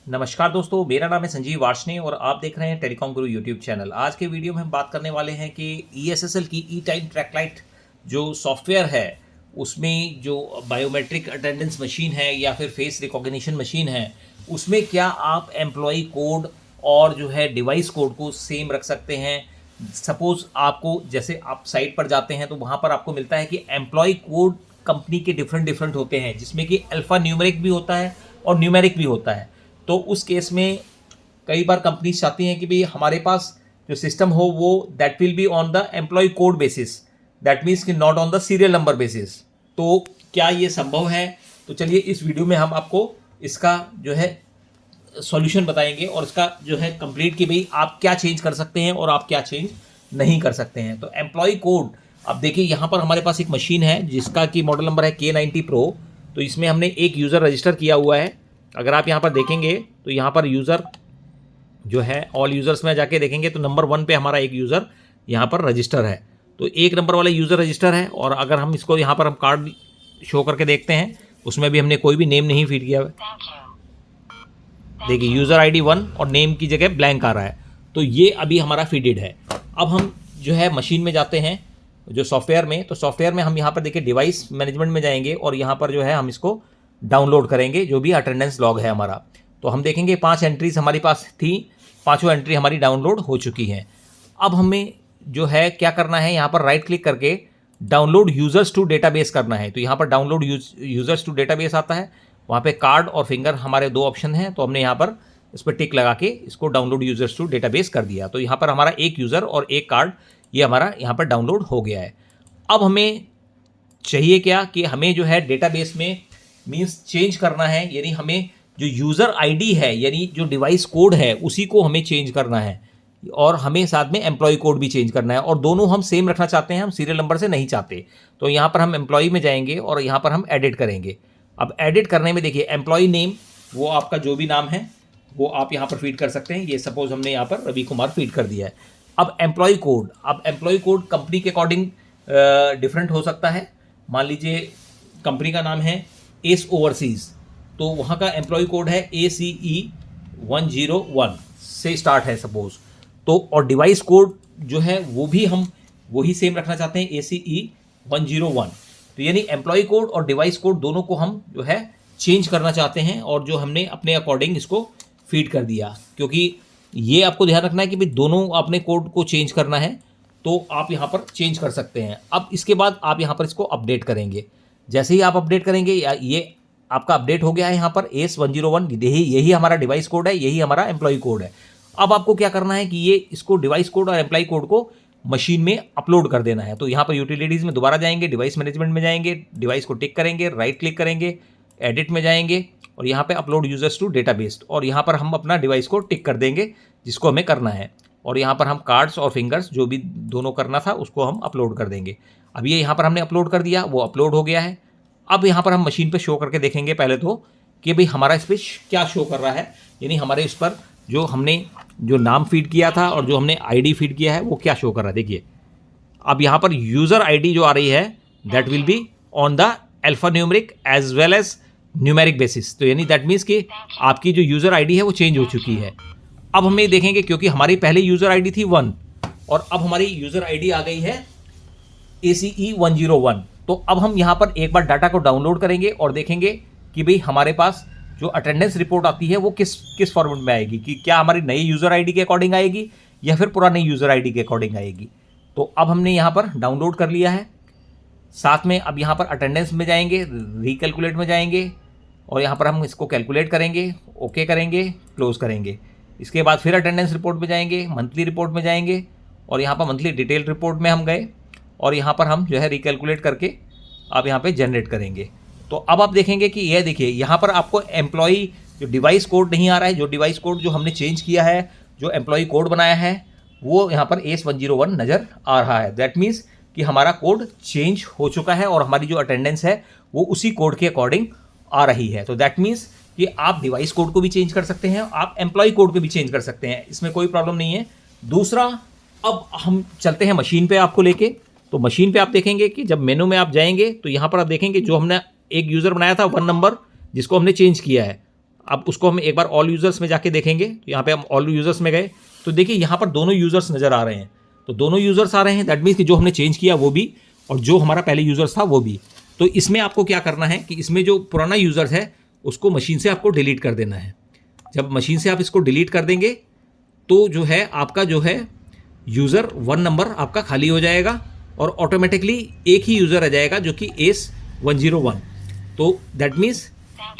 नमस्कार दोस्तों, मेरा नाम है संजीव वार्ष्णेय और आप देख रहे हैं टेलीकॉम गुरु यूट्यूब चैनल। आज के वीडियो में हम बात करने वाले हैं कि ESSL की ई टाइम ट्रैक लाइट जो सॉफ्टवेयर है उसमें जो बायोमेट्रिक अटेंडेंस मशीन है या फिर फेस रिकॉग्निशन मशीन है, उसमें क्या आप एम्प्लॉय कोड और जो है डिवाइस कोड को सेम रख सकते हैं। सपोज़ आपको, जैसे आप साइट पर जाते हैं तो वहाँ पर आपको मिलता है कि एम्प्लॉय कोड कंपनी के डिफरेंट होते हैं, जिसमें कि अल्फ़ा न्यूमेरिक भी होता है और न्यूमेरिक भी होता है। तो उस केस में कई बार कंपनीज चाहती हैं कि भाई हमारे पास जो सिस्टम हो वो that will be on the employ code basis, that means कि not on the serial number basis. तो क्या ये संभव है? तो चलिए इस वीडियो में हम आपको इसका जो है सॉल्यूशन बताएंगे और इसका जो है कंप्लीट कि भाई आप क्या चेंज कर सकते हैं और आप क्या चेंज नहीं कर सकते हैं। तो एम्प्लॉय कोड, अब देखिए यहाँ पर हमारे पास एक मशीन है जिसका कि मॉडल नंबर है K90 Pro। तो इसमें हमने एक यूज़र रजिस्टर किया हुआ है। अगर आप यहाँ पर देखेंगे तो यहाँ पर यूज़र जो है ऑल यूज़र्स में जाके देखेंगे तो नंबर 1 पे हमारा एक यूज़र यहाँ पर रजिस्टर है। तो एक नंबर वाला यूज़र रजिस्टर है और अगर हम इसको यहाँ पर हम कार्ड शो करके देखते हैं, उसमें भी हमने कोई भी नेम नहीं फीड किया हुआ। देखिए यूज़र ID 1 और नेम की जगह ब्लैंक आ रहा है। तो ये अभी हमारा फीडेड है। अब हम जो है मशीन में जाते हैं जो सॉफ्टवेयर में, तो सॉफ्टवेयर में हम यहाँ पर देखिए डिवाइस मैनेजमेंट में जाएंगे और यहाँ पर जो है हम इसको डाउनलोड करेंगे जो भी अटेंडेंस लॉग है हमारा। तो हम देखेंगे 5 एंट्रीज हमारी पास थी, 5 एंट्री हमारी डाउनलोड हो चुकी हैं। अब हमें जो है क्या करना है, यहाँ पर राइट क्लिक करके डाउनलोड यूज़र्स टू डेटाबेस करना है। तो यहाँ पर डाउनलोड यूज़र्स टू डेटाबेस आता है, वहाँ पे कार्ड और फिंगर हमारे 2 ऑप्शन हैं। तो हमने यहाँ पर इस पर टिक लगा के इसको डाउनलोड यूज़र्स टू डेटाबेस कर दिया। तो यहाँ पर हमारा एक यूज़र और एक कार्ड ये हमारा यहाँ पर डाउनलोड हो गया है। अब हमें चाहिए क्या कि हमें जो है डेटाबेस में मीन्स चेंज करना है, यानी हमें जो यूज़र ID है यानी जो डिवाइस कोड है उसी को हमें चेंज करना है और हमें साथ में एम्प्लॉय कोड भी चेंज करना है और दोनों हम सेम रखना चाहते हैं, हम सीरियल नंबर से नहीं चाहते। तो यहाँ पर हम एम्प्लॉय में जाएंगे और यहाँ पर हम एडिट करेंगे। अब एडिट करने में देखिए एम्प्लॉय नेम, वो आपका जो भी नाम है वो आप यहाँ पर फीड कर सकते हैं। ये सपोज हमने यहाँ पर रवि कुमार फीड कर दिया है। अब एम्प्लॉय कोड, अब एम्प्लॉय कोड कंपनी के अकॉर्डिंग डिफरेंट हो सकता है। मान लीजिए कंपनी का नाम है एस ओवरसीज़, तो वहाँ का एम्प्लॉय कोड है ACE 101 से स्टार्ट है सपोज। तो और डिवाइस कोड जो है वो भी हम वही सेम रखना चाहते हैं, ACE 101। तो यानी एम्प्लॉय कोड और डिवाइस कोड दोनों को हम जो है चेंज करना चाहते हैं और जो हमने अपने अकॉर्डिंग इसको फीड कर दिया। क्योंकि ये आपको ध्यान रखना है कि भाई दोनों अपने कोड को चेंज करना है, तो आप यहाँ पर चेंज कर सकते हैं। अब इसके बाद आप यहाँ पर इसको अपडेट करेंगे। जैसे ही आप अपडेट करेंगे ये आपका अपडेट हो गया है। यहाँ पर ACE 101 यही हमारा डिवाइस कोड है, यही हमारा एम्प्लॉय कोड है। अब आपको क्या करना है कि ये इसको डिवाइस कोड और एम्प्लॉय कोड को मशीन में अपलोड कर देना है। तो यहाँ पर यूटिलिटीज़ में दोबारा जाएंगे, डिवाइस मैनेजमेंट में जाएंगे, डिवाइस को टिक करेंगे, राइट क्लिक करेंगे, एडिट में जाएंगे और यहाँ पे अपलोड यूजर्स टू डेटाबेस और यहाँ पर हम अपना डिवाइस को टिक कर देंगे जिसको हमें करना है और यहाँ पर हम कार्ड्स और फिंगर्स जो भी दोनों करना था उसको हम अपलोड कर देंगे। अब ये यहाँ पर हमने अपलोड कर दिया, वो अपलोड हो गया है। अब यहाँ पर हम मशीन पे शो करके देखेंगे पहले तो कि भाई हमारा इस पर क्या शो कर रहा है, यानी हमारे इस पर जो हमने जो नाम फीड किया था और जो हमने ID फीड किया है वो क्या शो कर रहा है। देखिए अब यहाँ पर यूज़र ID जो आ रही है that will be on the alphanumeric as well as numeric basis. तो यानी दैट मीन्स कि आपकी जो यूज़र ID है वो चेंज हो चुकी है। अब हम ये देखेंगे क्योंकि हमारी पहले यूज़र ID थी 1 और अब हमारी यूज़र ID आ गई है ACE 101। तो अब हम यहाँ पर एक बार डाटा को डाउनलोड करेंगे और देखेंगे कि भाई हमारे पास जो अटेंडेंस रिपोर्ट आती है वो किस फॉर्मेट में आएगी, कि क्या हमारी नई यूज़र ID के अकॉर्डिंग आएगी या फिर पुरानी यूज़र ID के अकॉर्डिंग आएगी। तो अब हमने यहाँ पर डाउनलोड कर लिया है। साथ में अब यहाँ पर अटेंडेंस में जाएंगे, रिकैलकुलेट में जाएंगे और यहाँ पर हम इसको कैलकुलेट करेंगे, ओके करेंगे, क्लोज करेंगे। इसके बाद फिर अटेंडेंस रिपोर्ट में जाएंगे, मंथली रिपोर्ट में जाएंगे और यहाँ पर मंथली डिटेल रिपोर्ट में हम गए और यहाँ पर हम जो है रिकैलकुलेट करके आप यहाँ पे जनरेट करेंगे। तो अब आप देखेंगे कि यह देखिए यहाँ पर आपको एम्प्लॉय जो डिवाइस कोड नहीं आ रहा है, जो डिवाइस कोड जो हमने चेंज किया है, जो एम्प्लॉय कोड बनाया है वो यहाँ पर ACE 101 नज़र आ रहा है। दैट मीन्स कि हमारा कोड चेंज हो चुका है और हमारी जो अटेंडेंस है वो उसी कोड के अकॉर्डिंग आ रही है। तो दैट मीन्स कि आप डिवाइस कोड को भी चेंज कर सकते हैं, आप एम्प्लॉय कोड को भी चेंज कर सकते हैं, इसमें कोई प्रॉब्लम नहीं है। दूसरा, अब हम चलते हैं मशीन पे आपको लेके। तो मशीन पे आप देखेंगे कि जब मेनू में आप जाएंगे तो यहाँ पर आप देखेंगे जो हमने एक यूज़र बनाया था 1 नंबर जिसको हमने चेंज किया है। अब उसको हम एक बार ऑल यूज़र्स में जाके देखेंगे। तो यहाँ पे हम ऑल यूज़र्स में गए तो देखिए यहाँ पर दोनों यूज़र्स नज़र आ रहे हैं। तो दोनों यूज़र्स आ रहे हैं, दैट मीन्स कि जो हमने चेंज किया वो भी और जो हमारा पहले यूज़र्स था वो भी। तो इसमें आपको क्या करना है कि इसमें जो पुराना यूज़र्स है उसको मशीन से आपको डिलीट कर देना है। जब मशीन से आप इसको डिलीट कर देंगे तो जो है आपका जो है यूज़र 1 नंबर आपका खाली हो जाएगा और ऑटोमेटिकली एक ही यूज़र आ जाएगा जो कि ACE-101। तो दैट मीन्स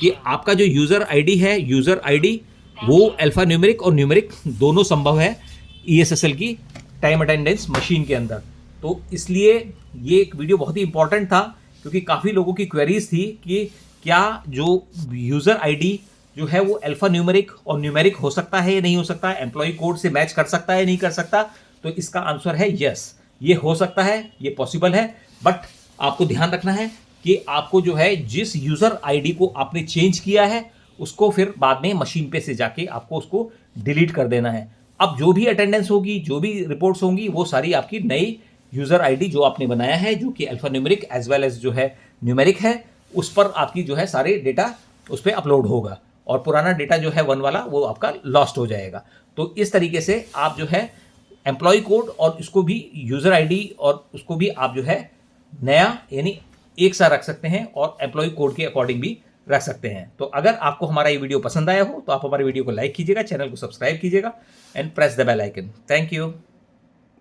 कि आपका जो यूज़र आईडी है, यूज़र आईडी वो अल्फ़ा न्यूमेरिक और न्यूमेरिक दोनों संभव है ESSL की टाइम अटेंडेंस मशीन के अंदर। तो इसलिए ये एक वीडियो बहुत ही इंपॉर्टेंट था क्योंकि काफ़ी लोगों की क्वेरीज थी कि क्या जो यूज़र आईडी जो है वो अल्फ़ा न्यूमेरिक और न्यूमेरिक हो सकता है या नहीं हो सकता है, एम्प्लॉय कोड से मैच कर सकता है नहीं कर सकता। तो इसका आंसर है यस, ये हो सकता है, ये पॉसिबल है। बट आपको ध्यान रखना है कि आपको जो है जिस यूज़र आईडी को आपने चेंज किया है उसको फिर बाद में मशीन पे से जाके आपको उसको डिलीट कर देना है। अब जो भी अटेंडेंस होगी, जो भी रिपोर्ट्स होंगी, वो सारी आपकी नई यूज़र आईडी जो आपने बनाया है जो कि alphanumeric as well as जो है न्यूमेरिक है, उस पर आपकी जो है सारे डेटा उस पर अपलोड होगा और पुराना डेटा जो है 1 वाला वो आपका लॉस्ट हो जाएगा। तो इस तरीके से आप जो है एम्प्लॉय कोड और इसको भी यूज़र आईडी और उसको भी आप जो है नया यानी एक सा रख सकते हैं और एम्प्लॉय कोड के अकॉर्डिंग भी रख सकते हैं। तो अगर आपको हमारा ये वीडियो पसंद आया हो तो आप हमारे वीडियो को लाइक कीजिएगा, चैनल को सब्सक्राइब कीजिएगा and press the bell icon. Thank you.